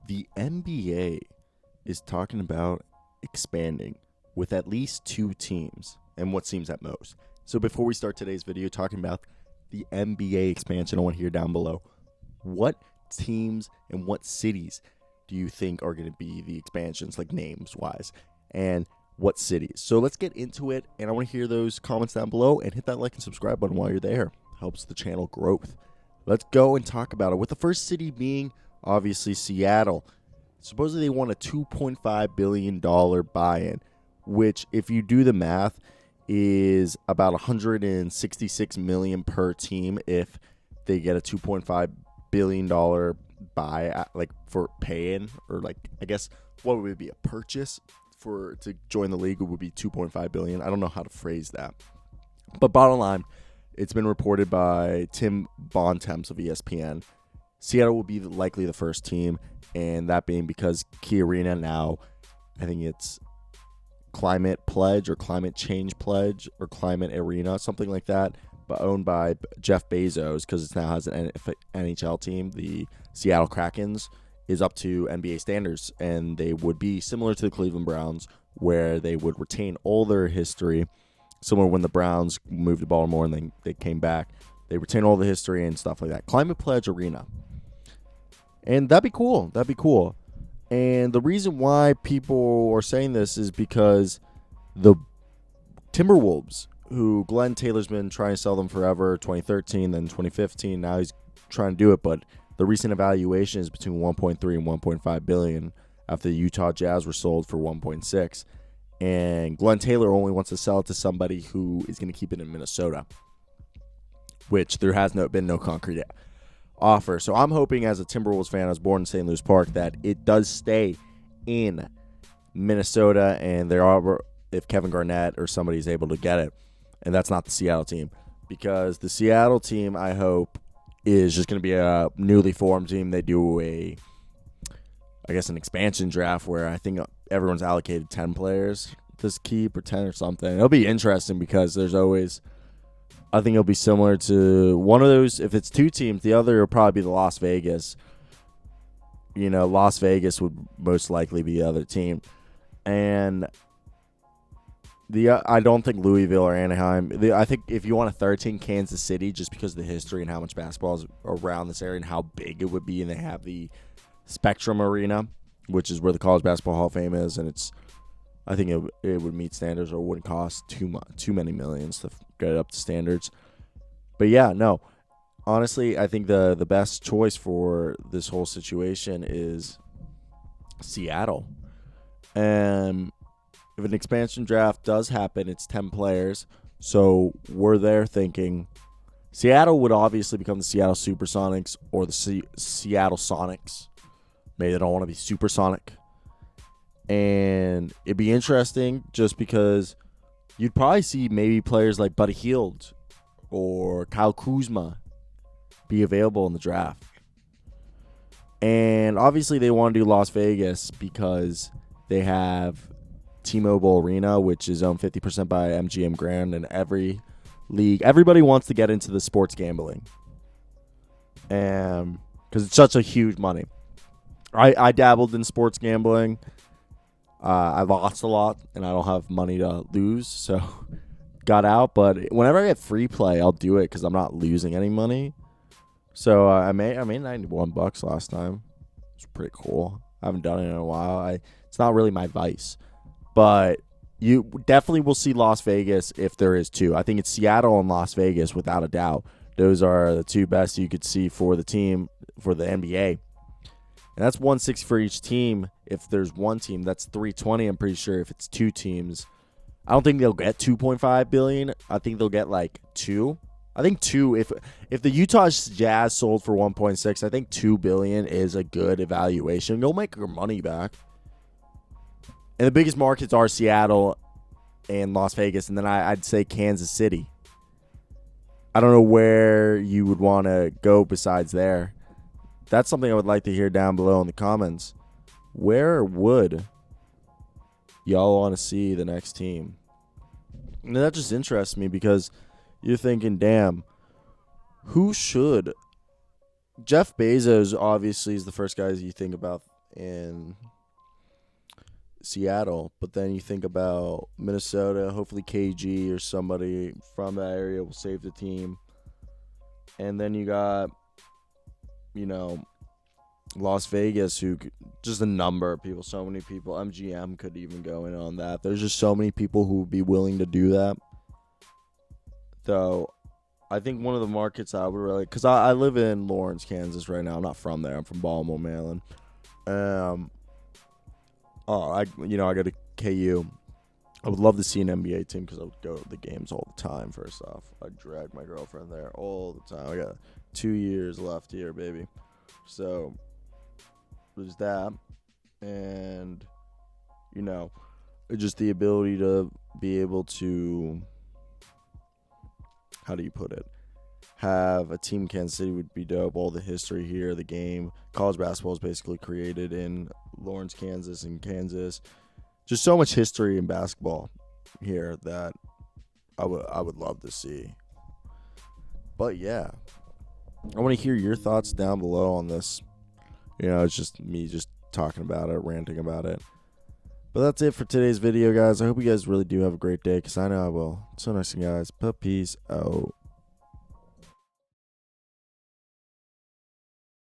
The NBA is talking about expanding with at least two teams and what seems at most. So before we start today's video talking about the NBA expansion, I want to hear down below what teams and what cities do you think are going to be the expansions, like names wise, and what cities. So let's get into it, and I want to hear those comments down below and hit that like and subscribe button while you're there. Helps the channel growth. Let's go and talk about it, with the first city being obviously Seattle. Supposedly they want a $2.5 billion buy-in, which, if you do the math, is about $166 million per team if they get a $2.5 billion buy, like for pay-in, or like, I guess what would it be, a purchase for to join the league? It would be $2.5 billion. I don't know how to phrase that, but bottom line, it's been reported by Tim Bontemps of ESPN. Seattle will be likely the first team, and that being because Key Arena now, I think it's Climate Pledge or Climate Change Pledge or Climate Arena, something like that, but owned by Jeff Bezos, because it now has an NHL team. The Seattle Krakens is up to NBA standards, and they would be similar to the Cleveland Browns, where they would retain all their history, similar when the Browns moved to Baltimore and then they came back. They retain all the history and stuff like that. Climate Pledge Arena. And that'd be cool. That'd be cool. And the reason why people are saying this is because the Timberwolves, who Glenn Taylor's been trying to sell them forever, 2013, then 2015, now he's trying to do it, but the recent evaluation is between 1.3 and 1.5 billion after the Utah Jazz were sold for 1.6. And Glenn Taylor only wants to sell it to somebody who is going to keep it in Minnesota, which there has been no concrete offer. So I'm hoping, as a Timberwolves fan, I was born in St. Louis Park, that it does stay in Minnesota, and there are, if Kevin Garnett or somebody is able to get it, and that's not the Seattle team, because the Seattle team, I hope, is just going to be a newly formed team. They do an expansion draft where I think everyone's allocated 10 players to keep, or 10 or something. It'll be interesting because there's always, I think it'll be similar to one of those. If it's two teams, the other will probably be the Las Vegas. Las Vegas would most likely be the other team. And I don't think Louisville or Anaheim. I think if you want a third team, Kansas City, just because of the history and how much basketball is around this area and how big it would be. And they have the Spectrum Arena, which is where the College Basketball Hall of Fame is, and I think it would meet standards, or wouldn't cost too many millions to get it up to standards. But yeah, no, honestly, I think the best choice for this whole situation is Seattle. And if an expansion draft does happen, it's 10 players. So we're there thinking Seattle would obviously become the Seattle Supersonics or the Seattle Sonics. Maybe they don't want to be supersonic. And it'd be interesting just because you'd probably see maybe players like Buddy Hield or Kyle Kuzma be available in the draft. And obviously they want to do Las Vegas because they have T-Mobile Arena, which is owned 50% by MGM Grand, and everybody wants to get into the sports gambling. And because it's such a huge money. I dabbled in sports gambling. I lost a lot, and I don't have money to lose, so got out. But whenever I get free play, I'll do it because I'm not losing any money. So I made $91 last time. It's pretty cool. I haven't done it in a while. It's not really my vice, but you definitely will see Las Vegas if there is two. I think it's Seattle and Las Vegas without a doubt. Those are the two best you could see for the team, for the NBA. And that's 160 for each team. If there's one team, that's 320. I'm pretty sure if it's two teams, I don't think they'll get 2.5 billion. I think they'll get like 2. I think 2. If the Utah Jazz sold for 1.6, I think 2 billion is a good evaluation. You'll make your money back. And the biggest markets are Seattle and Las Vegas, and then I'd say Kansas City. I don't know where you would want to go besides there. That's something I would like to hear down below in the comments. Where would y'all want to see the next team? And that just interests me because you're thinking, damn, who should? Jeff Bezos obviously is the first guy you think about in Seattle. But then you think about Minnesota, hopefully KG or somebody from that area will save the team. And then you got, Las Vegas, who just a number of people, so many people. MGM could even go in on that. There's just so many people who would be willing to do that. Though, I think one of the markets I would really, because I live in Lawrence, Kansas right now. I'm not from there. I'm from Baltimore, Maryland. I go to KU. I would love to see an NBA team because I would go to the games all the time. First off, I'd drag my girlfriend there all the time. I got 2 years left here, baby. So there's that, and just the ability to be able to, how do you put it, have a team in Kansas City would be dope. All the history here, the game, college basketball is basically created in Lawrence, Kansas, and Kansas. Just so much history in basketball here that I would love to see. But yeah, I want to hear your thoughts down below on this. It's just me just talking about it, ranting about it. But that's it for today's video, guys. I hope you guys really do have a great day, because I know I will. So nice, guys. But peace out.